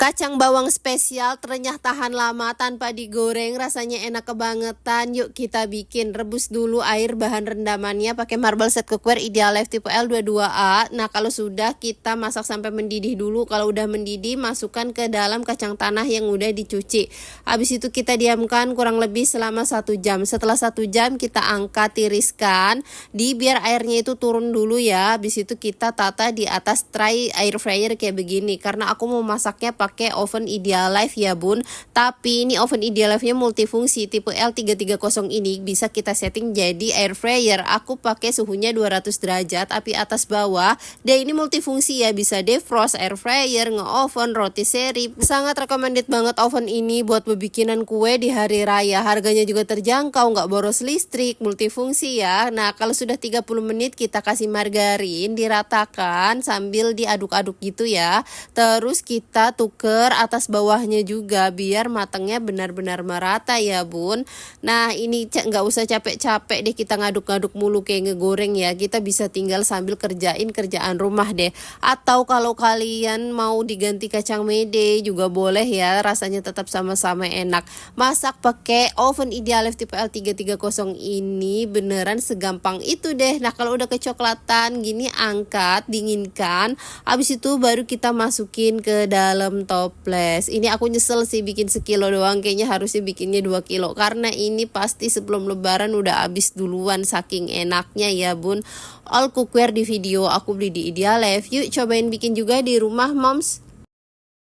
Kacang bawang spesial terenyah tahan lama tanpa digoreng, rasanya enak kebangetan. Yuk kita bikin. Rebus dulu air bahan rendamannya pakai marble set cookware Idealife tipe L22A. Nah, kalau sudah kita masak sampai mendidih dulu. Kalau udah mendidih, masukkan ke dalam kacang tanah yang udah dicuci. Habis itu kita diamkan kurang lebih selama 1 jam. Setelah 1 jam kita angkat, tiriskan. Biar airnya itu turun dulu ya. Habis itu kita tata di atas tray air fryer kayak begini. Karena aku mau masaknya pakai oven Idealife ya bun, tapi ini oven Idealife-nya multifungsi tipe L330 ini bisa kita setting jadi air fryer. Aku pakai suhunya 200 derajat api atas bawah. Dan ini multifungsi ya, bisa defrost, air fryer, nge-oven, rotisserie. Sangat recommended banget oven ini buat bikinan kue di hari raya. Harganya juga terjangkau, nggak boros listrik, multifungsi ya. Nah, kalau sudah 30 menit kita kasih margarin, diratakan sambil diaduk-aduk gitu ya. Terus kita tuker atas bawahnya juga biar matangnya benar-benar merata ya bun. Nah, ini nggak usah capek-capek deh kita ngaduk-ngaduk mulu kayak ngegoreng ya. Kita bisa tinggal sambil kerjain kerjaan rumah deh. Atau kalau kalian mau diganti kacang mede juga boleh ya, rasanya tetap sama-sama enak. Masak pakai oven Idealife tipe L330 ini beneran segampang itu deh. Nah, kalau udah kecoklatan gini, angkat, dinginkan. Habis itu baru kita masukin ke dalam toples. Ini aku nyesel sih bikin sekilo doang, kayaknya harusnya bikinnya 2 kilo karena ini pasti sebelum lebaran udah habis duluan saking enaknya ya bun. All cookware di video aku beli di Idealife. Yuk cobain bikin juga di rumah moms.